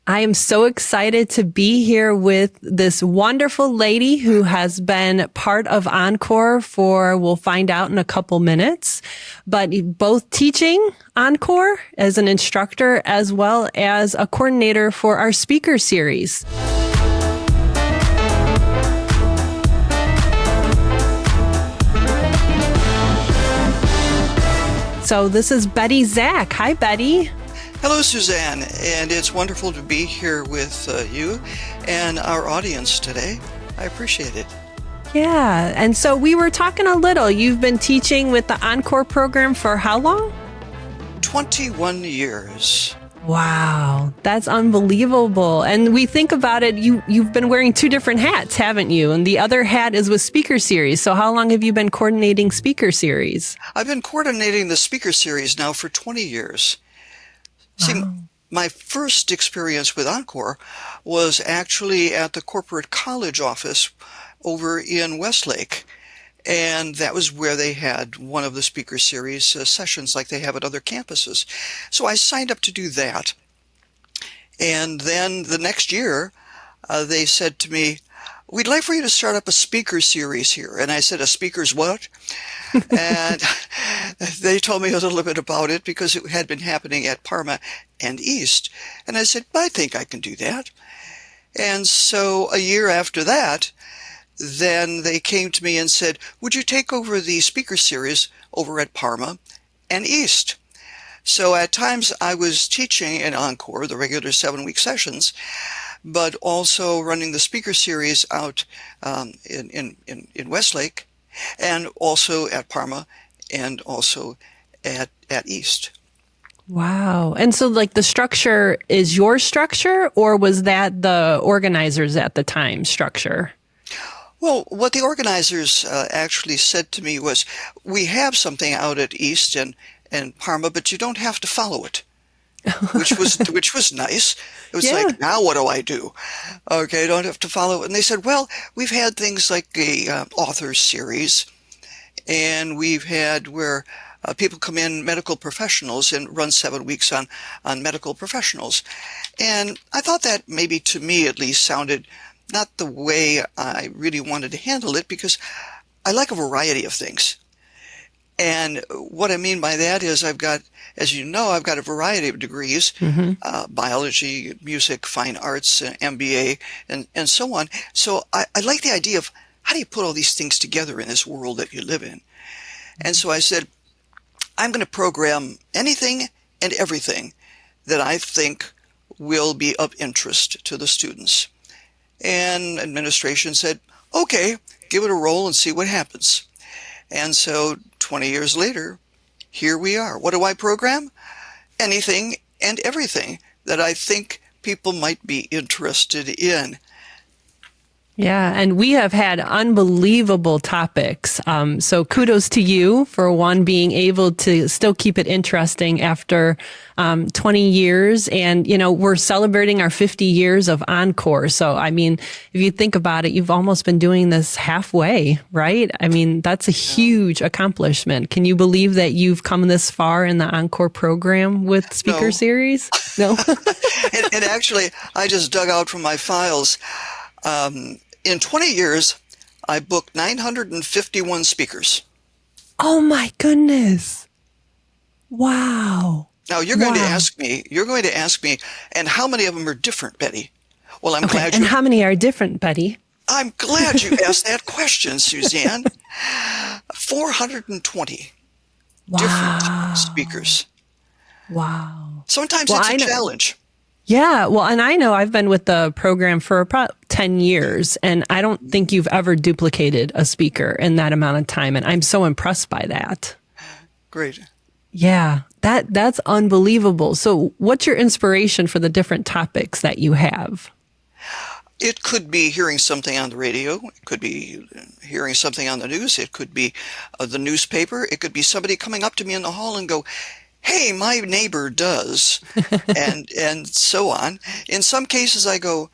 I am so excited to be here with this wonderful lady who has been part of Encore for, we'll find out in a couple minutes, but both teaching Encore as an instructor as well as a coordinator for our speaker series. So this is Betty Zach. Hi, Betty. Hello, Suzanne, and it's wonderful to be here with you and our audience today. I appreciate it. Yeah, and so we were talking a little. You've been teaching with the Encore program for how long? 21 years. Wow, that's unbelievable. And we think about it, you've been wearing two different hats, haven't you? And the other hat is with Speaker Series. So how long have you been coordinating Speaker Series? I've been coordinating the Speaker Series now for 20 years. See, my first experience with Encore was actually at the corporate college office over in Westlake. And that was where they had one of the Speaker Series sessions like they have at other campuses. So I signed up to do that. And then the next year, they said to me, "We'd like for you to start up a speaker series here." And I said, "A speaker's what?" And they told me a little bit about it because it had been happening at Parma and East. And I said, "I think I can do that." And so a year after that, then they came to me and said, "Would you take over the speaker series over at Parma and East?" So at times I was teaching in Encore, the regular 7-week sessions, but also running the speaker series out in Westlake, and also at Parma, and also at East. Wow. And so like the structure is your structure, or was that the organizers at the time structure? Well, what the organizers actually said to me was, "We have something out at East and Parma, but you don't have to follow it." which was nice. It was like, now what do I do? Okay, I don't have to follow it. And they said, "Well, we've had things like a author series, and we've had where people come in, medical professionals, and run 7 weeks on medical professionals." And I thought that maybe to me at least sounded not the way I really wanted to handle it, because I like a variety of things. And what I mean by that is I've got, as you know, I've got a variety of degrees, biology, music, fine arts, MBA, and so on. So I like the idea of how do you put all these things together in this world that you live in? And so I said, I'm going to program anything and everything that I think will be of interest to the students. And administration said, "Okay, give it a roll and see what happens." And so 20 years later, here we are. What do I program? Anything and everything that I think people might be interested in. Yeah, and we have had unbelievable topics. So kudos to you for one, being able to still keep it interesting after 20 years. And, you know, we're celebrating our 50 years of Encore. So, I mean, if you think about it, you've almost been doing this halfway, right? I mean, that's a huge accomplishment. Can you believe that you've come this far in the Encore program with Speaker Series? No. and actually, I just dug out from my files. In 20 years, I booked 951 speakers. Oh my goodness. Wow. Now you're going to ask me, and how many of them are different, Betty? Well, I'm glad And how many are different, Betty? I'm glad you asked that question, Suzanne. 420 different speakers. Wow. Sometimes it's a challenge. Yeah, well, and I know I've been with the program for about 10 years, and I don't think you've ever duplicated a speaker in that amount of time, and I'm so impressed by that. Great. Yeah, that's unbelievable. So what's your inspiration for the different topics that you have? It could be hearing something on the radio. It could be hearing something on the news. It could be the newspaper. It could be somebody coming up to me in the hall and go, "Hey, my neighbor does," and so on. In some cases, I go,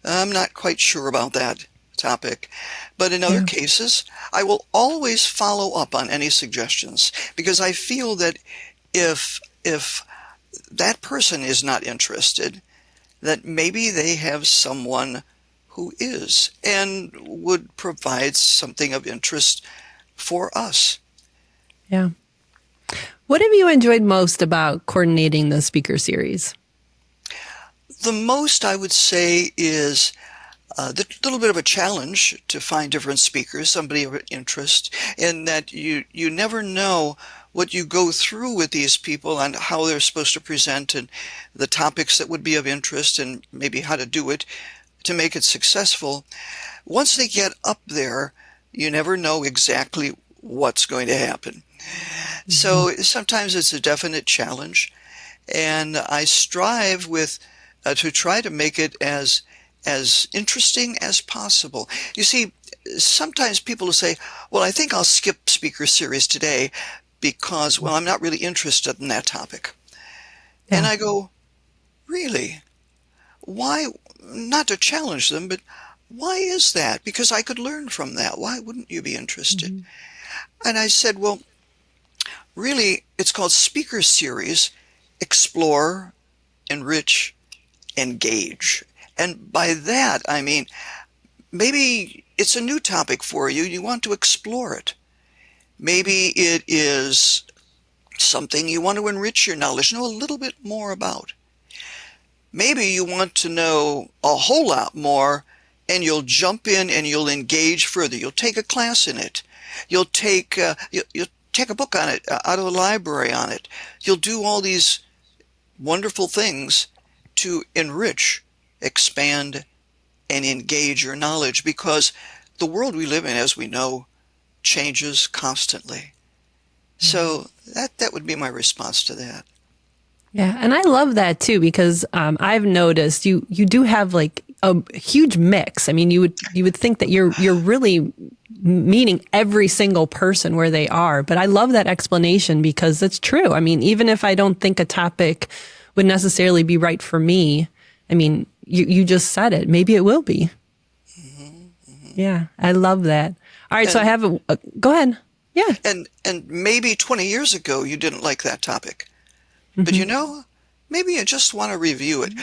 "I'm not quite sure about that topic." But in other cases, I will always follow up on any suggestions, because I feel that if that person is not interested, that maybe they have someone who is and would provide something of interest for us. Yeah. What have you enjoyed most about coordinating the speaker series? The most I would say is a little bit of a challenge to find different speakers, somebody of interest, in that you never know what you go through with these people and how they're supposed to present and the topics that would be of interest and maybe how to do it to make it successful. Once they get up there, you never know exactly what's going to happen. Mm-hmm. So sometimes it's a definite challenge, and I strive with to try to make it as interesting as possible. You see, sometimes people will say, "Well, I think I'll skip speaker series today because, well, I'm not really interested in that topic." And Yeah. I go, "Really? Why?" Not to challenge them, but why is that? Because I could learn from that. Why wouldn't you be interested? Mm-hmm. And I said, well, really, it's called Speaker Series, Explore, Enrich, Engage. And by that, I mean, maybe it's a new topic for you. You want to explore it. Maybe it is something you want to enrich your knowledge, know a little bit more about. Maybe you want to know a whole lot more and you'll jump in and you'll engage further. You'll take a class in it. You'll take a book on it out of the library on it. You'll do all these wonderful things to enrich, expand, and engage your knowledge because the world we live in, as we know, changes constantly. So that would be my response to that. Yeah, and I love that too because I've noticed you do have like a huge mix. I mean, you would think that you're really meeting every single person where they are, but I love that explanation because it's true. I mean, even if I don't think a topic would necessarily be right for me, I mean, you just said it. Maybe it will be. Yeah, I love that. All right, so I And have go ahead. Yeah. and maybe 20 years ago you didn't like that topic. But Hmm. maybe you just want to review it.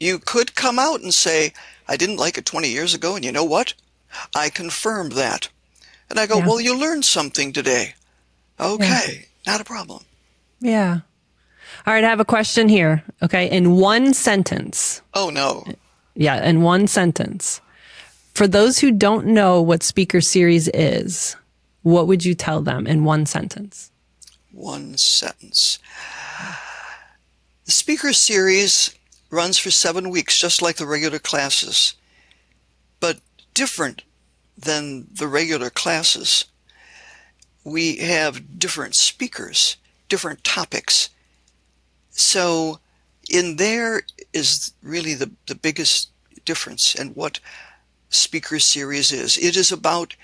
You could come out and say, I didn't like it 20 years ago, and you know what? I confirmed that. And I go, Yeah. well, you learned something today. Yeah. Okay, not a problem. Yeah. All right, I have a question here. Okay, in one sentence. Oh, no. Yeah, in one sentence. For those who don't know what Speaker Series is, what would you tell them in one sentence? One sentence. The speaker series runs for 7 weeks, just like the regular classes, but different than the regular classes. We have different speakers, different topics. So in there is really the biggest difference in what speaker series is. It is about,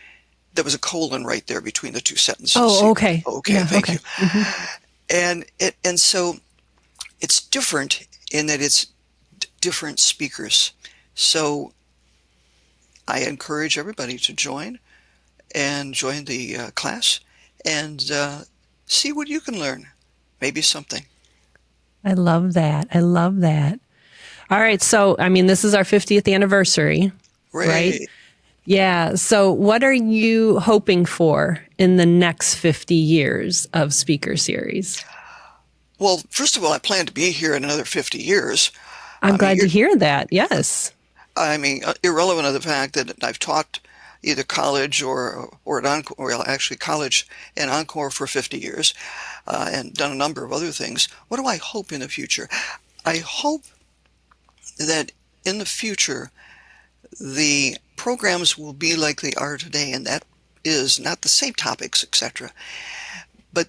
there was a colon right there between the two sentences. Oh, okay. Okay, Yeah, thank you. okay. Hmm. And so it's different in that it's different speakers. So I encourage everybody to join the class and see what you can learn. Maybe something. I love that. I love that. All right, so I mean, this is our 50th anniversary, right? Great. Yeah. So, what are you hoping for in the next 50 years of Speaker Series? Well, first of all, I plan to be here in another 50 years. I'm I mean, glad to hear that. Yes. irrelevant of the fact that I've taught either college or at Encore, well, actually college and Encore for 50 years, and done a number of other things. What do I hope in the future? I hope that in the future the programs will be like they are today, and that is not the same topics, etc., but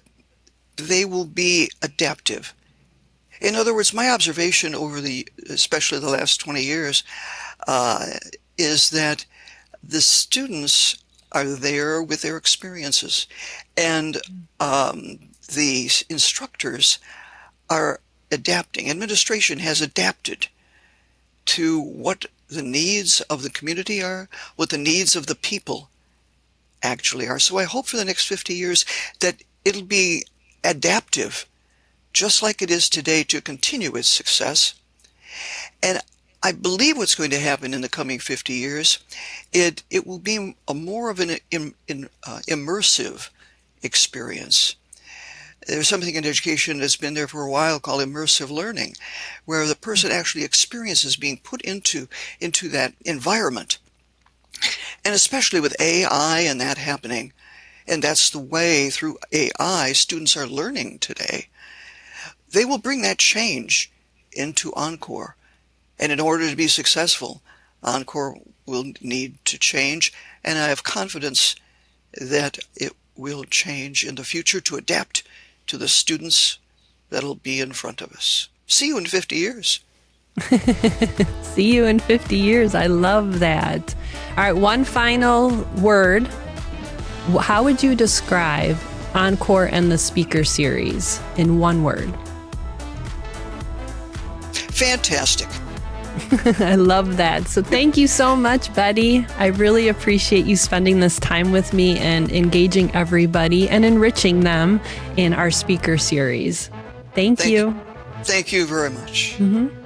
they will be adaptive. In other words, my observation over especially the last 20 years, is that the students are there with their experiences, and the instructors are adapting. Administration has adapted to what the needs of the community are, what the needs of the people actually are. So I hope for the next 50 years that it'll be adaptive, just like it is today, to continue its success. And I believe what's going to happen in the coming 50 years, it will be a more of an immersive experience. There's something in education that's been there for a while called immersive learning, where the person actually experiences being put into that environment. And especially with AI and that happening, and that's the way through AI students are learning today, they will bring that change into Encore. And in order to be successful, Encore will need to change, and I have confidence that it will change in the future to adapt to the students that'll be in front of us. See you in 50 years. See you in 50 years. I love that. All right, one final word. How would you describe Encore and the speaker series in one word? Fantastic. I love that. So thank you so much, Betty. I really appreciate you spending this time with me and engaging everybody and enriching them in our speaker series. Thank you. Thank you very much. Mm-hmm.